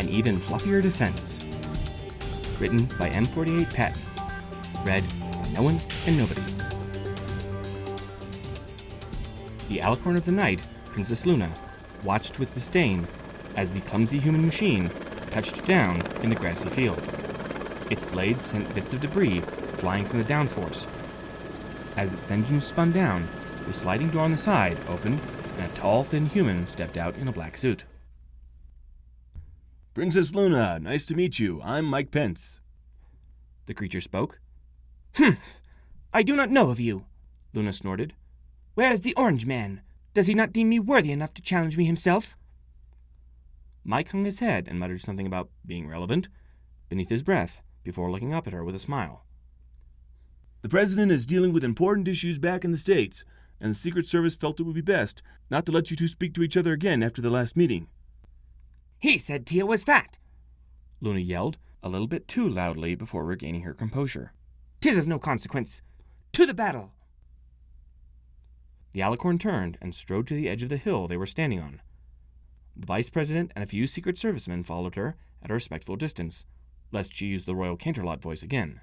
An Even Fluffier Defense. Written by M48 Patton. Read by no one and nobody. The Alicorn of the Night, Princess Luna, watched with disdain as the clumsy human machine touched down in the grassy field. Its blades sent bits of debris flying from the downforce. As its engine spun down, the sliding door on the side opened, and a tall, thin human stepped out in a black suit. Princess Luna, nice to meet you. I'm Mike Pence. The creature spoke. I do not know of you, Luna snorted. Where is the orange man? Does he not deem me worthy enough to challenge me himself? Mike hung his head and muttered something about being relevant beneath his breath before looking up at her with a smile. The president is dealing with important issues back in the States, and the Secret Service felt it would be best not to let you two speak to each other again after the last meeting. He said Tia was fat, Luna yelled, a little bit too loudly before regaining her composure. 'Tis of no consequence. To the battle! The Alicorn turned and strode to the edge of the hill they were standing on. The vice president and a few Secret Servicemen followed her at a respectful distance, lest she use the royal Canterlot voice again.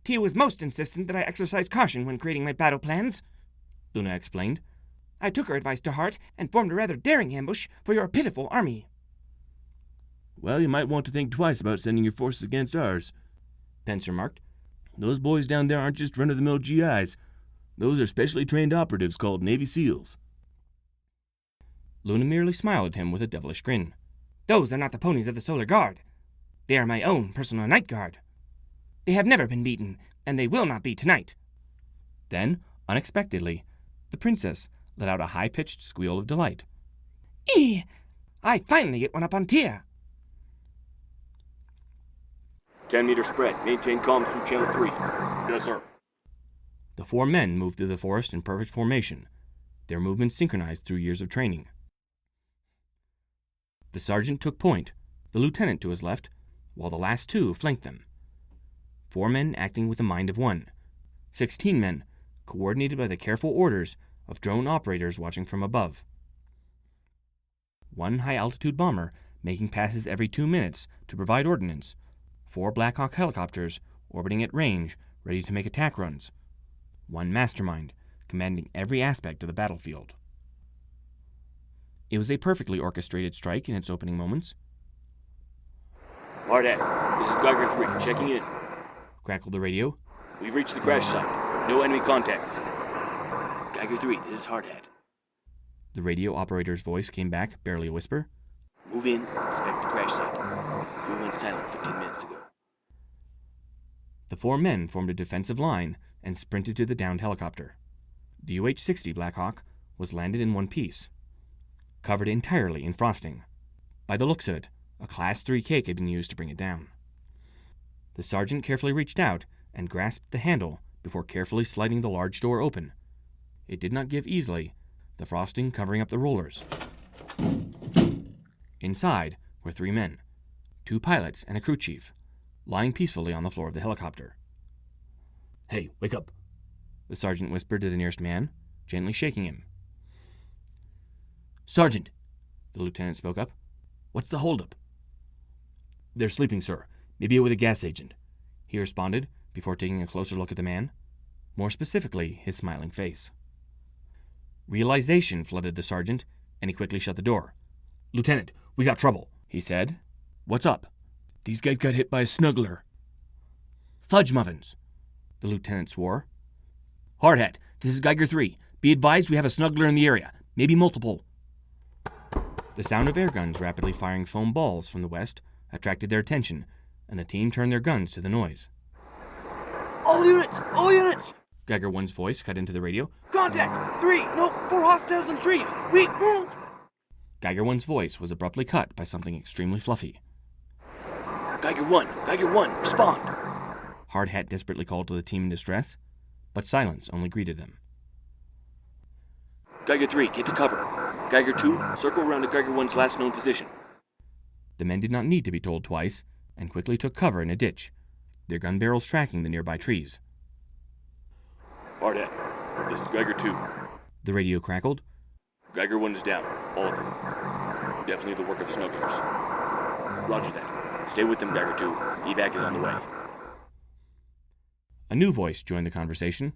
Tia was most insistent that I exercise caution when creating my battle plans, Luna explained. I took her advice to heart and formed a rather daring ambush for your pitiful army. Well, you might want to think twice about sending your forces against ours, Pence remarked. Those boys down there aren't just run-of-the-mill GIs. Those are specially trained operatives called Navy SEALs. Luna merely smiled at him with a devilish grin. Those are not the ponies of the Solar Guard. They are my own personal night guard. They have never been beaten, and they will not be tonight. Then, unexpectedly, the princess let out a high-pitched squeal of delight. I finally get one up on Tia. 10-meter spread. Maintain comms through channel 3. Yes, sir. The four men moved through the forest in perfect formation, their movements synchronized through years of training. The sergeant took point, the lieutenant to his left, while the last two flanked them. 4 men acting with the mind of one. 16 men, coordinated by the careful orders of drone operators watching from above. 1 high-altitude bomber making passes every 2 minutes to provide ordnance. 4 Black Hawk helicopters orbiting at range, ready to make attack runs. 1 mastermind, commanding every aspect of the battlefield. It was a perfectly orchestrated strike in its opening moments. Hard hat. This is Geiger 3, checking in. Crackled the radio. We've reached the crash site. No enemy contacts. Geiger 3, this is Hard hat. The radio operator's voice came back, barely a whisper. Move in, inspect the crash site. Crew went silent 15 minutes ago. The 4 men formed a defensive line and sprinted to the downed helicopter. The UH-60 Black Hawk was landed in one piece, covered entirely in frosting. By the looks of it, a Class 3 cake had been used to bring it down. The sergeant carefully reached out and grasped the handle before carefully sliding the large door open. It did not give easily, the frosting covering up the rollers. Inside were 3 men, 2 pilots and a crew chief, lying peacefully on the floor of the helicopter. Hey, wake up, the sergeant whispered to the nearest man, gently shaking him. Sergeant, the lieutenant spoke up. What's the holdup? They're sleeping, sir. Maybe with a gas agent, he responded before taking a closer look at the man, more specifically his smiling face. Realization flooded the sergeant, and he quickly shut the door. Lieutenant, we got trouble, he said. What's up? These guys got hit by a snuggler. Fudge muffins, the lieutenant swore. Hardhat, this is Geiger 3. Be advised we have a snuggler in the area, maybe multiple. The sound of air guns rapidly firing foam balls from the west attracted their attention, and the team turned their guns to the noise. All units! All units! Geiger 1's voice cut into the radio. Contact! 4 hostiles in trees! We won't! Geiger 1's voice was abruptly cut by something extremely fluffy. Geiger 1, respond! Hardhat desperately called to the team in distress, but silence only greeted them. Geiger 3, get to cover. Geiger 2, circle around to Geiger 1's last known position. The men did not need to be told twice, and quickly took cover in a ditch, their gun barrels tracking the nearby trees. Hardhat, this is Geiger 2. The radio crackled. Geiger 1 is down, all of them. Definitely the work of smugglers. Roger that. Stay with them, Geiger 2. Evac is on the way. A new voice joined the conversation.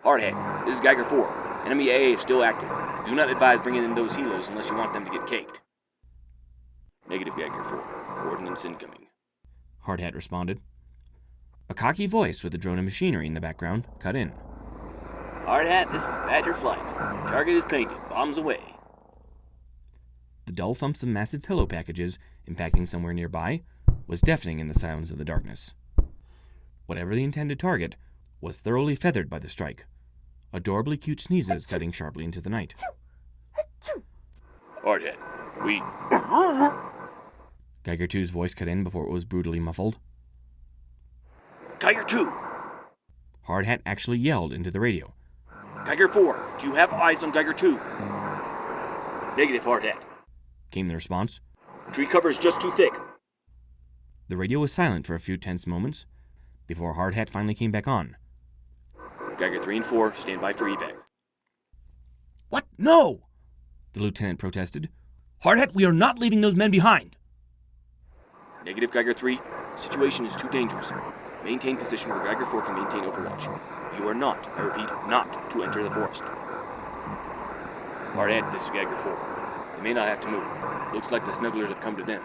Hardhead, this is Geiger 4. Enemy AA is still active. Do not advise bringing in those helos unless you want them to get caked. Negative, Geiger 4. Ordnance incoming. Hardhat responded. A cocky voice with a drone of machinery in the background cut in. Hardhat, this is Badger Flight. Target is painted. Bombs away. The dull thumps of massive pillow packages impacting somewhere nearby was deafening in the silence of the darkness. Whatever the intended target was thoroughly feathered by the strike. Adorably cute sneezes cutting sharply into the night. Hardhead, we... Geiger 2's voice cut in before it was brutally muffled. Geiger 2! Hardhat actually yelled into the radio. Geiger 4, do you have eyes on Geiger 2? Negative, Hardhat. Came the response. Tree cover is just too thick. The radio was silent for a few tense moments before Hardhat finally came back on. Geiger 3 and 4, stand by for evac. What? No! The lieutenant protested. Hardhat, we are not leaving those men behind. Negative, Geiger 3. Situation is too dangerous. Maintain position where Geiger 4 can maintain overwatch. You are not, I repeat, not to enter the forest. Hardhead, this is Geiger 4. They may not have to move. Looks like the smugglers have come to them.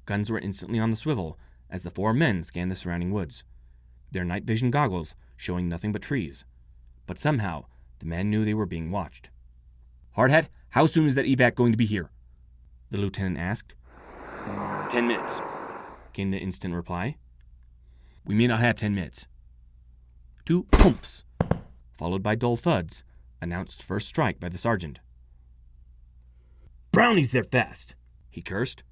Guns were instantly on the swivel as the 4 men scanned the surrounding woods, their night vision goggles showing nothing but trees. But somehow, the men knew they were being watched. Hardhat, how soon is that evac going to be here? The lieutenant asked. 10 minutes. Came the instant reply. We may not have 10 minutes. 2 pumps, followed by dull thuds, announced first strike by the sergeant. Brownies, they're fast, he cursed.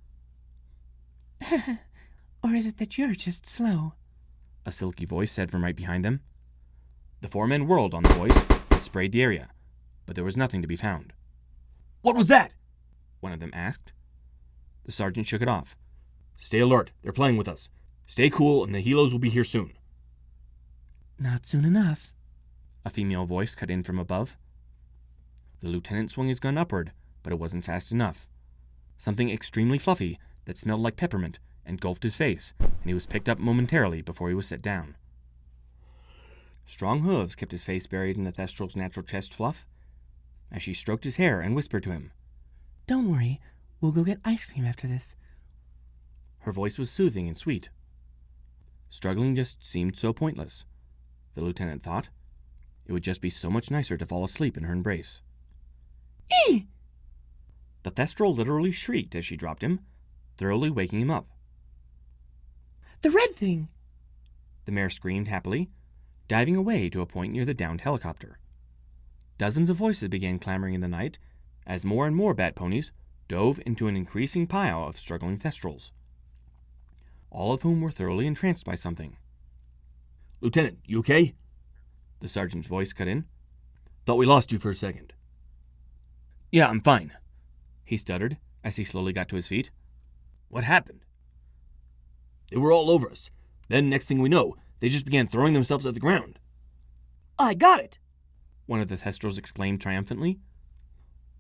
Or is it that you're just slow? A silky voice said from right behind them. The 4 men whirled on the voice and sprayed the area, but there was nothing to be found. What was that? One of them asked. The sergeant shook it off. Stay alert. They're playing with us. Stay cool, and the helos will be here soon. Not soon enough. A female voice cut in from above. The lieutenant swung his gun upward, but it wasn't fast enough. Something extremely fluffy that smelled like peppermint engulfed his face, and he was picked up momentarily before he was set down. Strong hooves kept his face buried in the Thestral's natural chest fluff, as she stroked his hair and whispered to him. Don't worry, we'll go get ice cream after this. Her voice was soothing and sweet. Struggling just seemed so pointless, the lieutenant thought. It would just be so much nicer to fall asleep in her embrace. Eee! The Thestral literally shrieked as she dropped him, thoroughly waking him up. The red thing! The mare screamed happily, diving away to a point near the downed helicopter. Dozens of voices began clamoring in the night as more and more bat ponies dove into an increasing pile of struggling Thestrals, all of whom were thoroughly entranced by something. Lieutenant, you okay? The sergeant's voice cut in. Thought we lost you for a second. Yeah, I'm fine, he stuttered as he slowly got to his feet. What happened? They were all over us. Then, next thing we know, they just began throwing themselves at the ground. I got it! One of the Thestrals exclaimed triumphantly,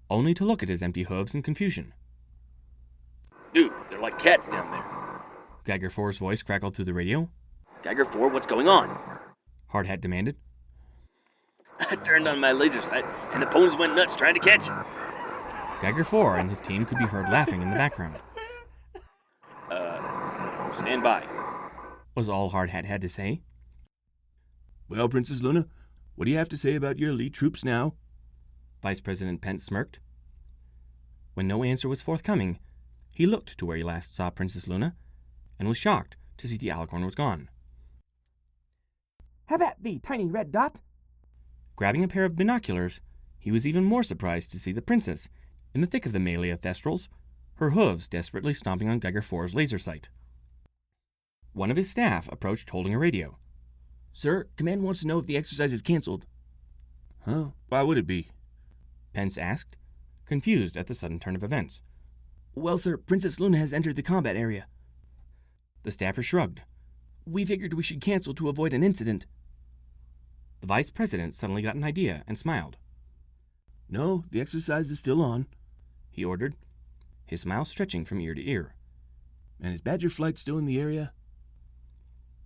only to look at his empty hooves in confusion. Dude, they're like cats down there. Geiger 4's voice crackled through the radio. Geiger 4, what's going on? Hardhat demanded. I turned on my laser sight, and the ponies went nuts trying to catch it. Geiger 4 and his team could be heard laughing in the background. Stand by, was all Hardhat had to say. Well, Princess Luna, what do you have to say about your elite troops now? Vice President Pence smirked. When no answer was forthcoming, he looked to where he last saw Princess Luna and was shocked to see the alicorn was gone. Have at thee, tiny red dot! Grabbing a pair of binoculars, he was even more surprised to see the princess in the thick of the melee of Thestrals, her hooves desperately stomping on Geiger 4's laser sight. One of his staff approached holding a radio. Sir, Command wants to know if the exercise is canceled. Huh? Why would it be? Pence asked, confused at the sudden turn of events. Well, sir, Princess Luna has entered the combat area. The staffer shrugged. We figured we should cancel to avoid an incident. The vice president suddenly got an idea and smiled. No, the exercise is still on. he ordered, his smile stretching from ear to ear. And is Badger Flight still in the area?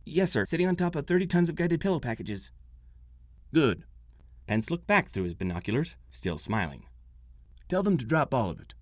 Yes, sir, sitting on top of 30 tons of guided pillow packages. Good. Pence looked back through his binoculars, still smiling. Tell them to drop all of it.